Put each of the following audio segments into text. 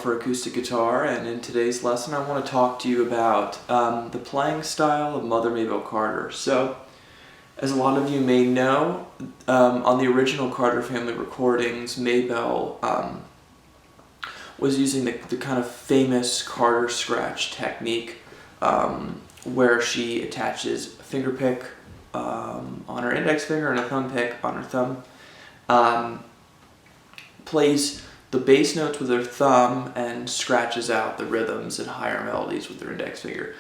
For acoustic guitar, and in today's lesson I want to talk to you about the playing style of Mother Maybelle Carter. So, as a lot of you may know, on the original Carter family recordings, Maybelle was using the kind of famous Carter scratch technique where she attaches a finger pick on her index finger and a thumb pick on her thumb, plays the bass notes with her thumb and scratches out the rhythms and higher melodies with her index finger.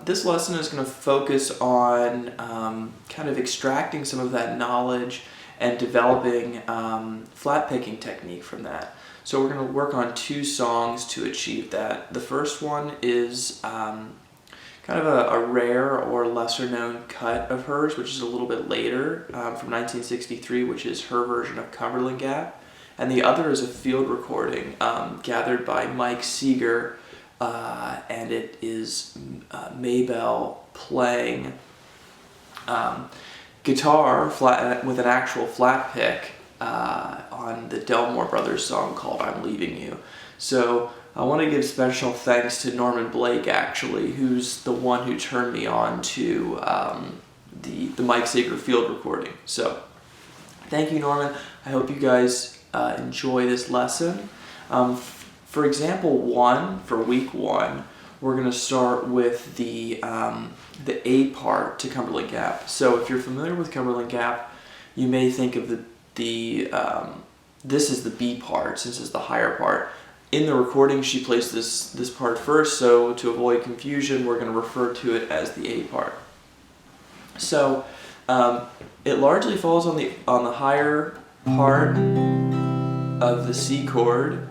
This lesson is going to focus on kind of extracting some of that knowledge and developing flat picking technique from that. So we're going to work on two songs to achieve that. The first one is kind of a rare or lesser known cut of hers, which is a little bit later, from 1963, which is her version of Cumberland Gap. And the other is a field recording gathered by Mike Seeger, and it is Maybelle playing guitar with an actual flat pick on the Delmore Brothers song called I'm Leaving You. So I want to give special thanks to Norman Blake, actually, who's the one who turned me on to the Mike Seeger field recording. So thank you, Norman. I hope you guys enjoy this lesson. For example 1, for week 1, we're going to start with the A part to Cumberland Gap. So if you're familiar with Cumberland Gap, you may think of this is the B part, since it's the higher part. In the recording, she plays this part first, so to avoid confusion, we're going to refer to it as the A part. So it largely falls on the higher part of the C chord,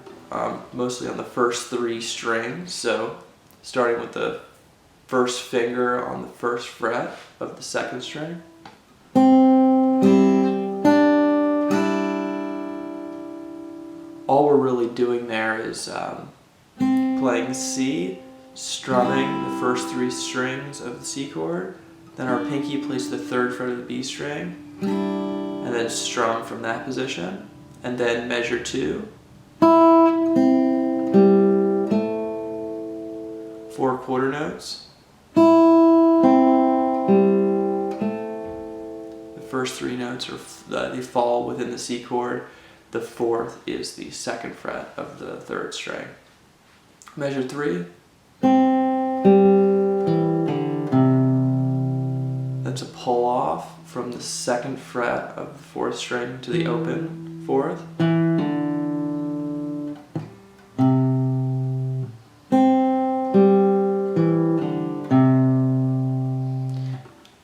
mostly on the first 3 strings. So starting with the first finger on the first fret of the 2nd string. All we're really doing there is playing C, strumming the first 3 strings of the C chord, then our pinky plays the 3rd fret of the B string, and then strum from that position, and then measure 2, 4 quarter notes. The first 3 notes they fall within the C chord. The 4th is the 2nd fret of the 3rd string. Measure 3. That's a pull off from the 2nd fret of the 4th string to the open 4th.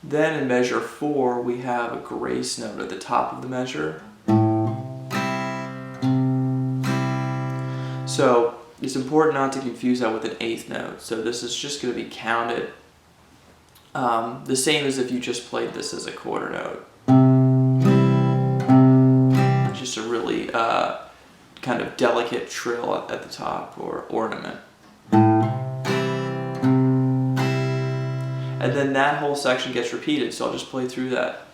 Then in measure 4, we have a grace note at the top of the measure. So it's important not to confuse that with an 8th note. So this is just going to be counted the same as if you just played this as a quarter note. Just a really kind of delicate trill at the top, or ornament. And then that whole section gets repeated, so I'll just play through that.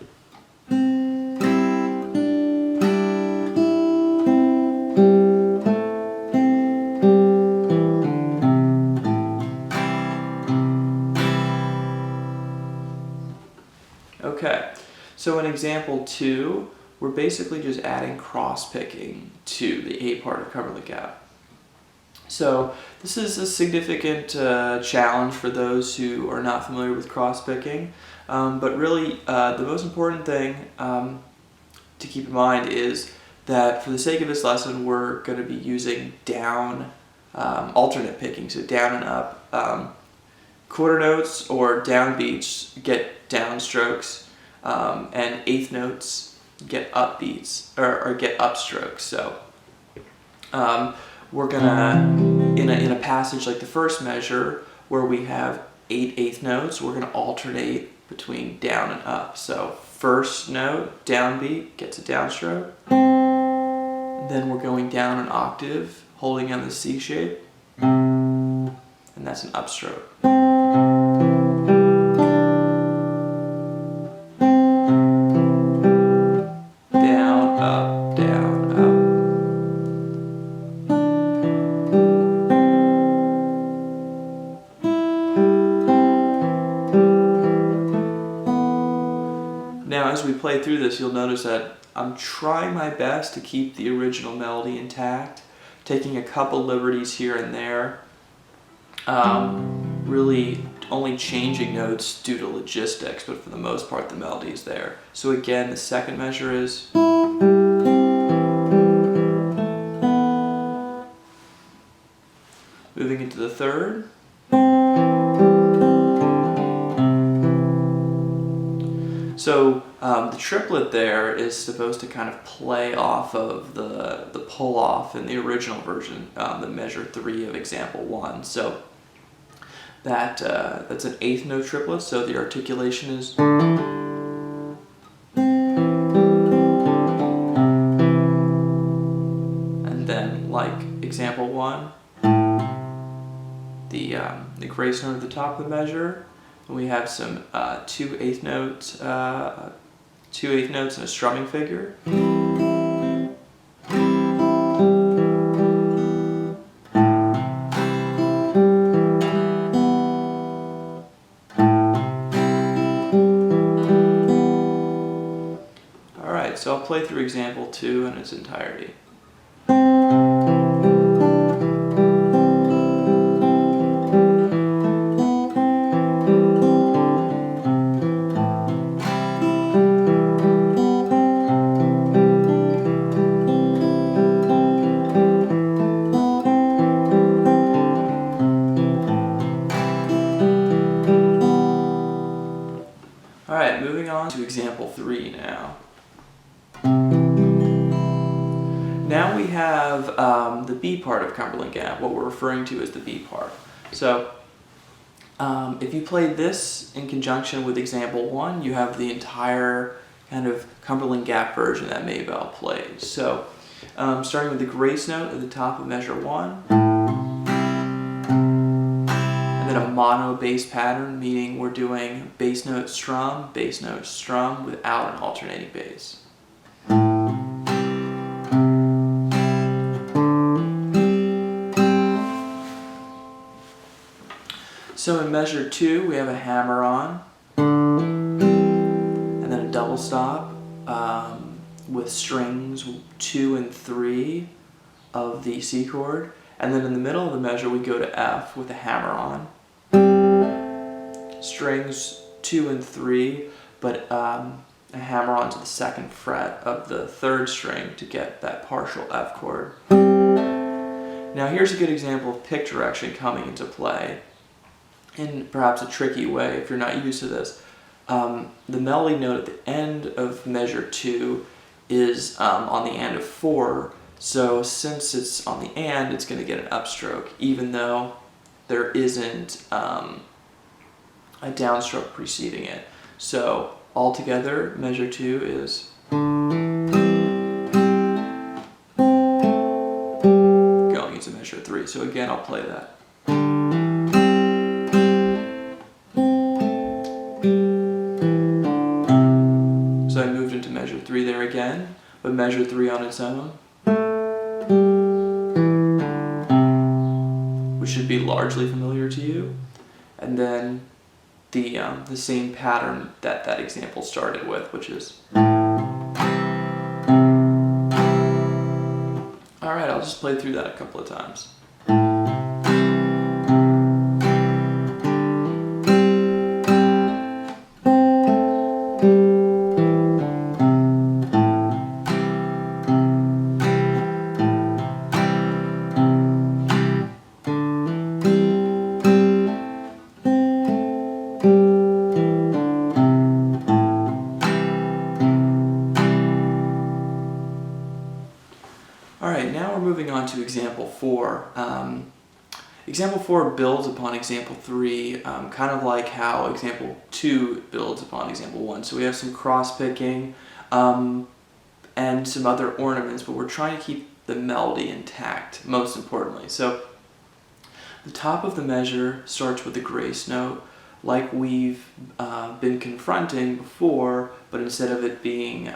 Okay, so in example 2, we're basically just adding cross-picking to the A part of Cumberland Gap. So this is a significant challenge for those who are not familiar with cross-picking, but really the most important thing to keep in mind is that for the sake of this lesson, we're going to be using down alternate picking, so down and up. Quarter notes or downbeats get downstrokes, and 8th notes get upbeats or get upstrokes. So we're gonna in a passage like the first measure where we have 8 8th notes, we're gonna alternate between down and up. So first note, downbeat, gets a downstroke. Then we're going down an octave, holding on the C shape, and that's an upstroke. Now as we play through this, you'll notice that I'm trying my best to keep the original melody intact, taking a couple liberties here and there, really only changing notes due to logistics, but for the most part the melody is there. So again, the second measure is moving into the third. So the triplet there is supposed to kind of play off of the pull-off in the original version, the measure 3 of example 1. So that's an eighth note triplet, so the articulation is and then like example 1, the grace note at the top of the measure. We have some 2 eighth notes and a strumming figure. Alright, so I'll play through example 2 in its entirety. Alright, moving on to example 3 now. Now we have the B part of Cumberland Gap, what we're referring to as the B part. So if you play this in conjunction with example 1, you have the entire kind of Cumberland Gap version that Maybelle plays. So starting with the grace note at the top of measure 1, and then a mono bass pattern, meaning we're doing bass note strum without an alternating bass. So in measure 2, we have a hammer on, and then a double stop with strings 2 and 3 of the C chord, and then in the middle of the measure we go to F with a hammer on, strings 2 and 3, but a hammer on to the 2nd fret of the 3rd string to get that partial F chord. Now here's a good example of pick direction coming into play in perhaps a tricky way if you're not used to this. The melody note at the end of measure 2 is on the and of 4, so since it's on the and, it's going to get an upstroke, even though there isn't a downstroke preceding it. So altogether, measure 2 is going into measure 3. So again, I'll play that. So I moved into measure 3 there again, but measure 3 on its own, which should be largely familiar to you, and then the same pattern that that example started with, which is. Alright, I'll just play through that a couple of times. Alright, now we're moving on to example 4. Example 4 builds upon example 3, kind of like how example 2 builds upon example 1. So we have some cross-picking and some other ornaments, but we're trying to keep the melody intact, most importantly. So the top of the measure starts with the grace note, like we've been confronting before, but instead of it being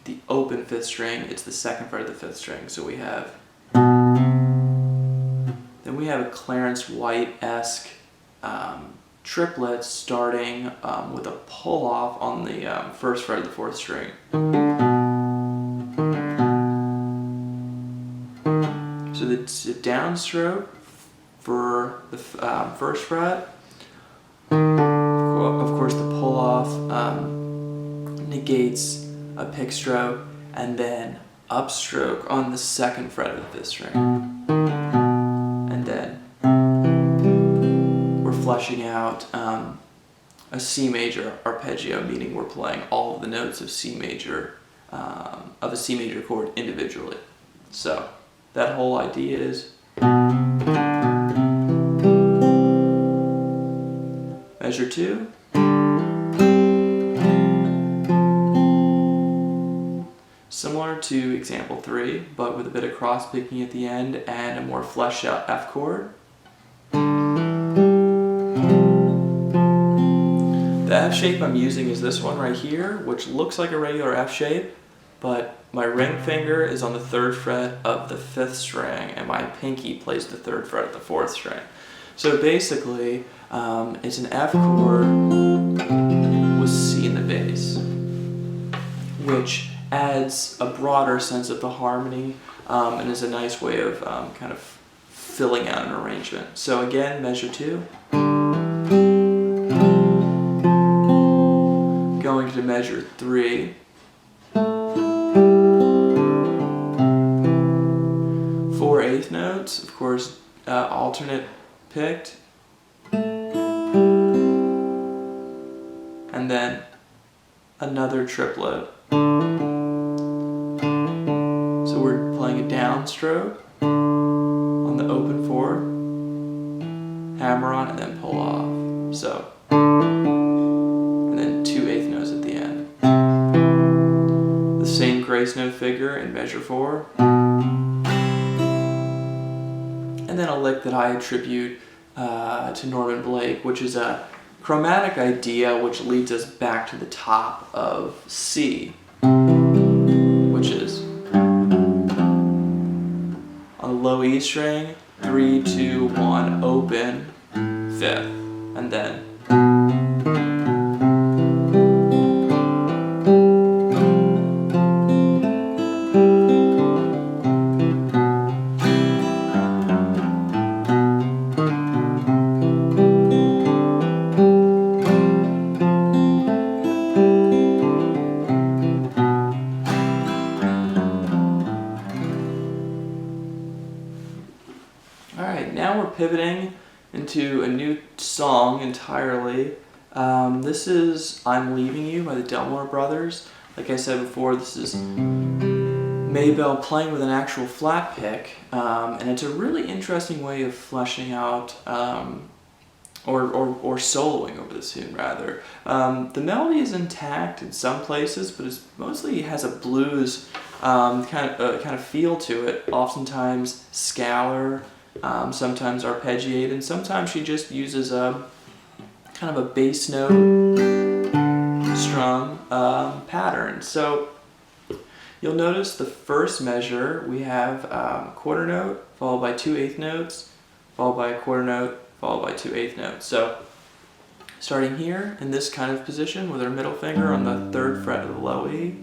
the open 5th string, it's the 2nd fret of the 5th string. So we have, then we have a Clarence White-esque triplets starting with a pull off on the first fret of the fourth string. So the downstroke for the first fret, of course the pull off negates a pick stroke, and then upstroke on the second fret of the fifth string. And then we're fleshing out a C major arpeggio, meaning we're playing all of the notes of C major, of a C major chord individually. So that whole idea is measure 2, similar to example 3, but with a bit of cross picking at the end and a more fleshed out F chord. The F shape I'm using is this one right here, which looks like a regular F shape, but my ring finger is on the 3rd fret of the 5th string, and my pinky plays the 3rd fret of the 4th string. So basically, it's an F chord with C in the bass, which adds a broader sense of the harmony and is a nice way of kind of filling out an arrangement. So again, measure 2. Going to measure 3. 4/8 notes, of course, alternate picked. And then another triplet. So we're playing a downstroke on the open 4, hammer on, and then pull off. So, and then 2/8 notes at the end. The same grace note figure in measure 4. And then a lick that I attribute to Norman Blake, which is a chromatic idea which leads us back to the top of C, which is on the low E string, 3, 2, 1, open, 5th, and then now we're pivoting into a new song entirely. This is I'm Leaving You by the Delmore Brothers. Like I said before, this is Maybelle playing with an actual flat pick, and it's a really interesting way of fleshing out or soloing over the tune rather. The melody is intact in some places, but it mostly has a blues kind of feel to it. Oftentimes scalar, sometimes arpeggiated, and sometimes she just uses a kind of a bass note strum pattern. So you'll notice the first measure we have quarter note followed by 2/8 notes, followed by a quarter note, followed by 2/8 notes. So starting here in this kind of position with our middle finger on the 3rd fret of the low E.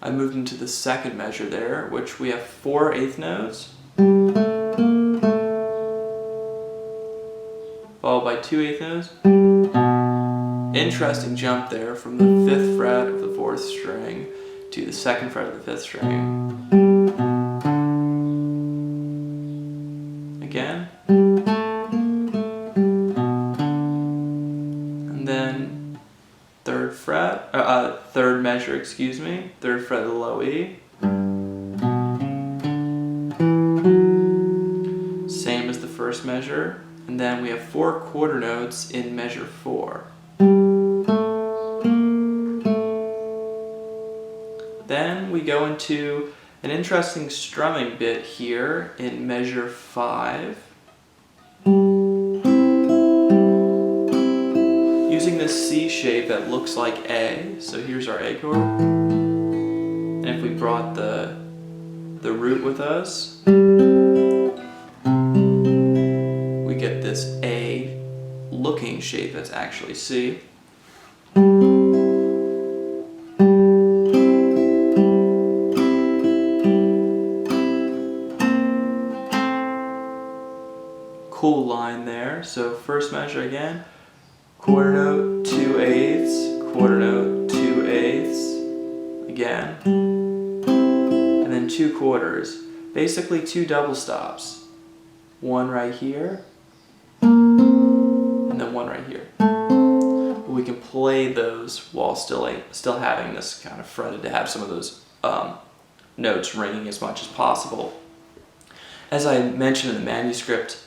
I moved into the second measure there, which we have 4/8 notes, followed by 2/8 notes. Interesting jump there from the 5th fret of the 4th string to the 2nd fret of the 5th string. Again. And then 3rd fret, 3rd measure, 3rd fret of the low E. Same as the first measure. And then we have 4 quarter notes in measure 4. Then we go into an interesting strumming bit here in measure 5. this C shape that looks like A. So here's our A chord. And if we brought the root with us, we get this A looking shape that's actually C. Cool line there. So first measure again, quarter note, 2/8, quarter note, 2/8, again, and then 2 quarters. Basically 2 double stops. One right here, and then one right here. We can play those while still having this kind of fretted to have some of those notes ringing as much as possible. As I mentioned in the manuscript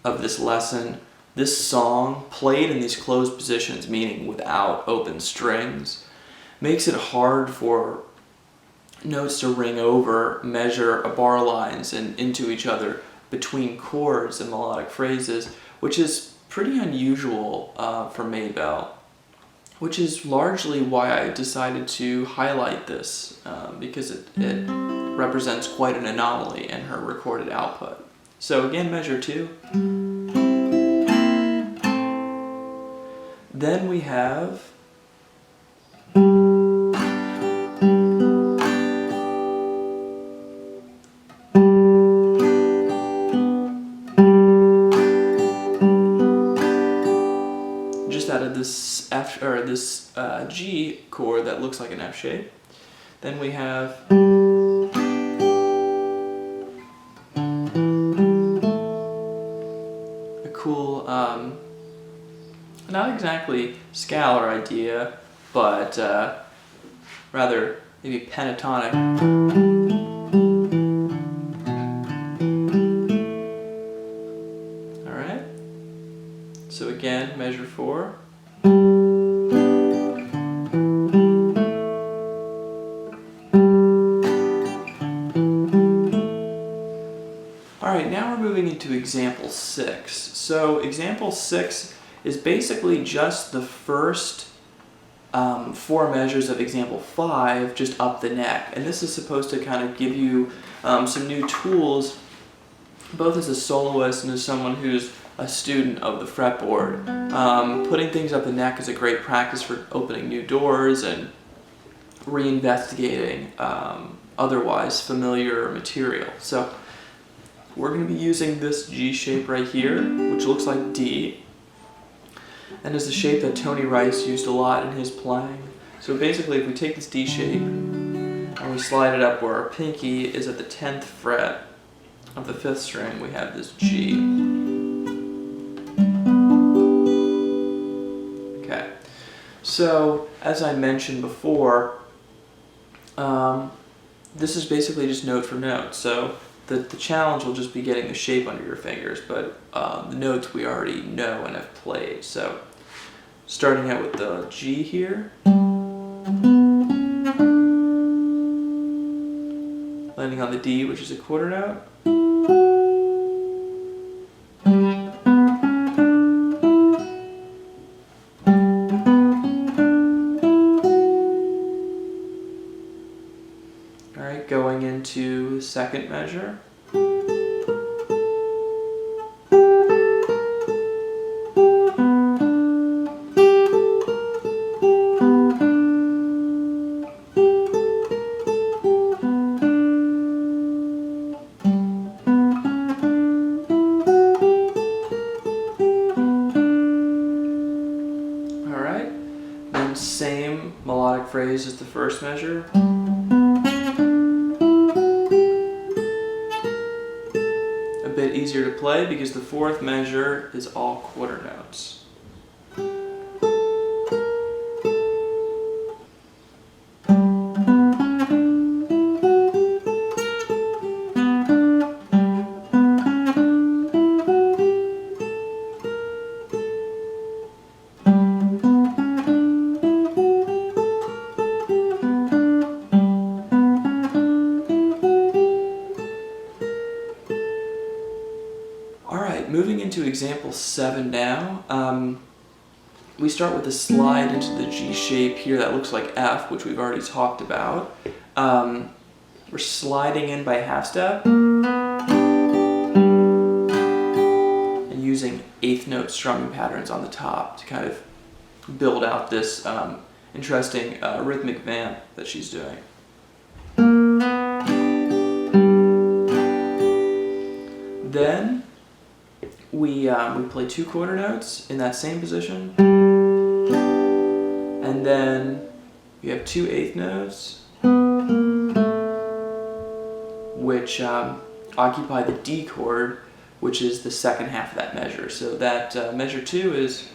of this lesson, this song, played in these closed positions, meaning without open strings, makes it hard for notes to ring over, measure bar lines and into each other between chords and melodic phrases, which is pretty unusual for Maybelle, which is largely why I decided to highlight this, because it represents quite an anomaly in her recorded output. So again, measure 2. Then we have just added this F or this G chord that looks like an F shape. Then we have a cool, not exactly scalar idea, but rather maybe pentatonic. Alright, so again, measure 4. Alright, now we're moving into example 6. So example 6 is basically just the first 4 measures of example 5, just up the neck. And this is supposed to kind of give you some new tools, both as a soloist and as someone who's a student of the fretboard. Putting things up the neck is a great practice for opening new doors and reinvestigating otherwise familiar material. So we're going to be using this G shape right here, which looks like D, and is a shape that Tony Rice used a lot in his playing. So basically, if we take this D shape and we slide it up where our pinky is at the 10th fret of the 5th string, we have this G. Okay, so as I mentioned before, this is basically just note for note. So the challenge will just be getting the shape under your fingers, but the notes we already know and have played. So starting out with the G here, landing on the D, which is a quarter note, alright, going into the second measure. Alright, then same melodic phrase as the first measure. A bit easier to play because the fourth measure is all quarter notes. Alright, moving into example 7 now. we start with a slide into the G shape here that looks like F, which we've already talked about. We're sliding in by half step and using eighth note strumming patterns on the top to kind of build out this interesting rhythmic vamp that she's doing. Then we play 2 quarter notes in that same position, and then we have 2 eighth notes, which occupy the D chord, which is the second half of that measure. So that measure 2 is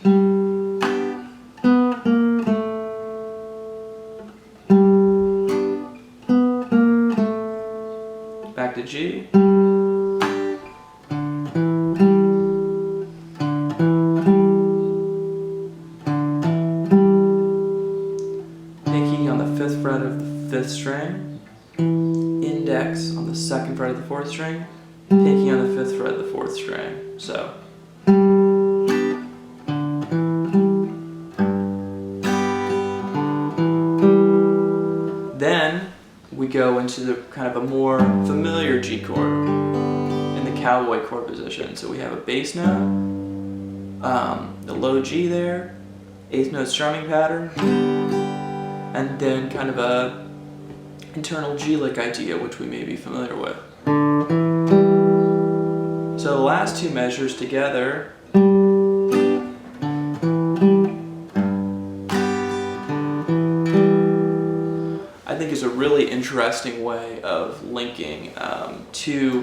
back to G, pinky on the 5th fret of the 5th string, index on the 2nd fret of the 4th string, pinky on the 5th fret of the 4th string. So then we go into the kind of a more familiar G chord in the cowboy chord position. So we have a bass note, the low G there, eighth note strumming pattern, and then kind of a internal G-lick idea, which we may be familiar with. So the last 2 measures together I think is a really interesting way of linking 2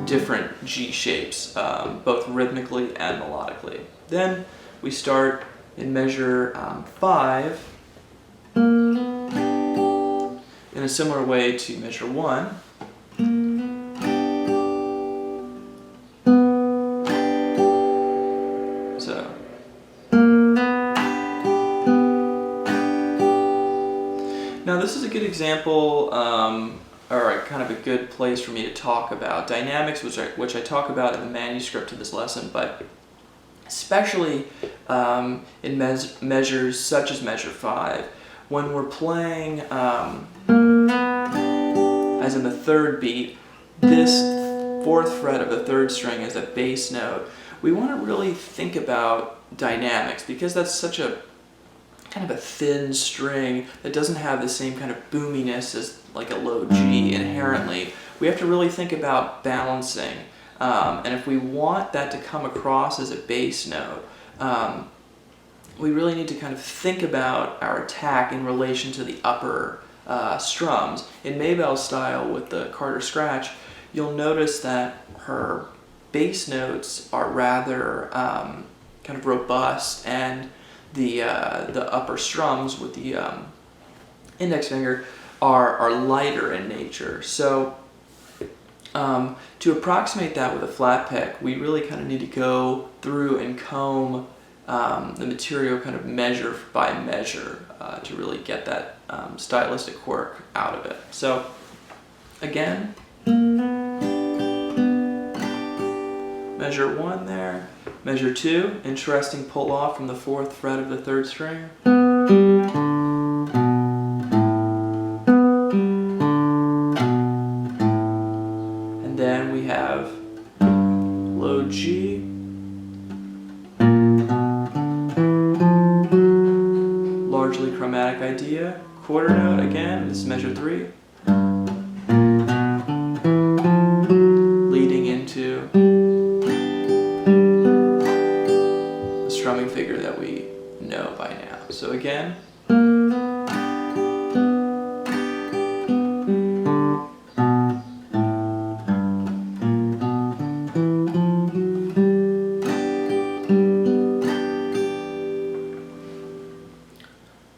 different G shapes, both rhythmically and melodically. Then we start in measure 5 in a similar way to measure 1. So now this is a good example, or kind of a good place for me to talk about dynamics, which I talk about in the manuscript of this lesson, but especially in measures such as measure 5, when we're playing, as in the 3rd beat, this 4th fret of the 3rd string as a bass note, we want to really think about dynamics, because that's such a kind of a thin string that doesn't have the same kind of boominess as like a low G inherently. We have to really think about balancing, and if we want that to come across as a bass note, we really need to kind of think about our attack in relation to the upper strums. In Maybelle's style with the Carter scratch, you'll notice that her bass notes are rather kind of robust, and the upper strums with the index finger are lighter in nature. So to approximate that with a flat pick, we really kind of need to go through and comb the material kind of measure by measure to really get that stylistic quirk out of it. So again, measure 1 there, measure 2, interesting pull off from the 4th fret of the 3rd string. And then we have low G, largely chromatic idea, quarter note again, this is measure 3, leading into the strumming figure that we know by now. So again,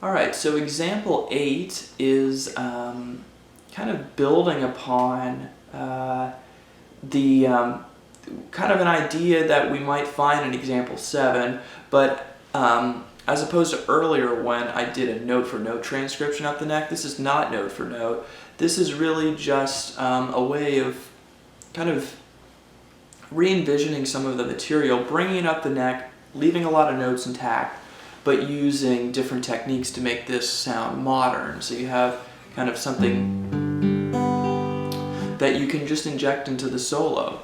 Alright, so example 8 is kind of building upon the kind of an idea that we might find in example 7, but as opposed to earlier when I did a note-for-note transcription up the neck, this is not note-for-note. This is really just a way of kind of re-envisioning some of the material, bringing it up the neck leaving a lot of notes intact, but using different techniques to make this sound modern. So you have kind of something that you can just inject into the solo.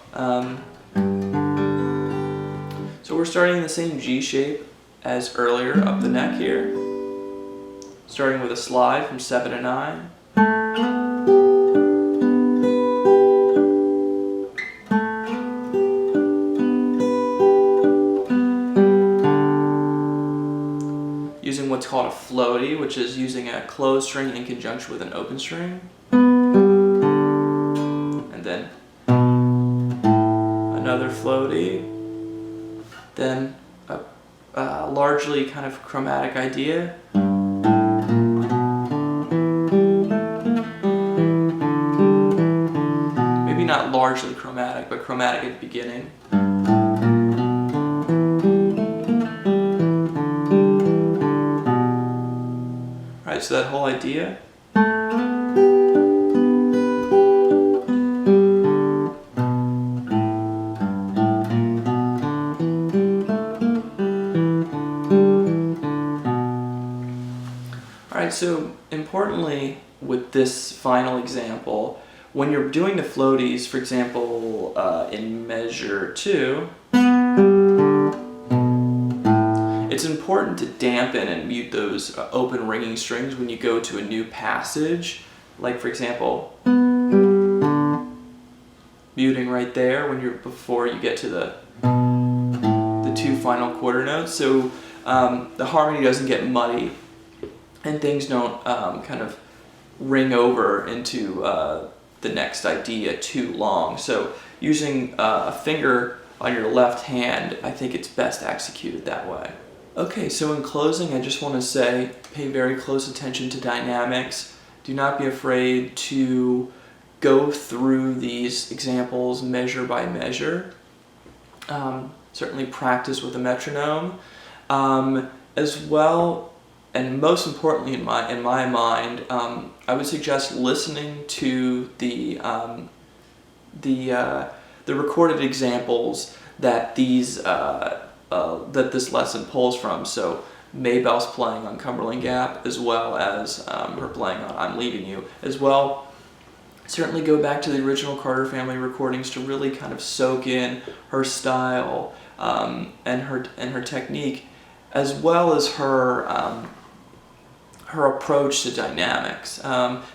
So we're starting in the same G shape as earlier, up the neck here. Starting with a slide from 7 to 9. Using what's called a floaty, which is using a closed string in conjunction with an open string. And then another floaty. Then a largely kind of chromatic idea. Maybe not largely chromatic, but chromatic at the beginning. Alright, so that whole idea. Alright, so importantly with this final example, when you're doing the floaties, for example, in measure 2, it's important to dampen and mute those open ringing strings when you go to a new passage. Like for example, muting right there before you get to the 2 final quarter notes, so the harmony doesn't get muddy and things don't kind of ring over into the next idea too long. So using a finger on your left hand, I think it's best executed that way. Okay, so in closing, I just want to say, pay very close attention to dynamics. Do not be afraid to go through these examples measure by measure. Certainly practice with a metronome. As well, and most importantly in my mind, I would suggest listening to the recorded examples that that this lesson pulls from. So Maybelle's playing on Cumberland Gap, as well as her playing on I'm Leaving You, as well. Certainly go back to the original Carter family recordings to really kind of soak in her style and her technique, as well as her approach to dynamics.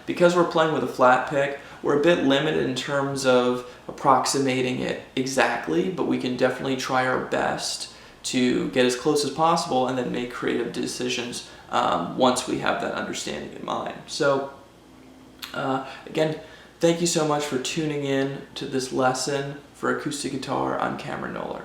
Because we're playing with a flat pick, we're a bit limited in terms of approximating it exactly, but we can definitely try our best to get as close as possible and then make creative decisions once we have that understanding in mind. So again, thank you so much for tuning in to this lesson for acoustic guitar. I'm Cameron Noller.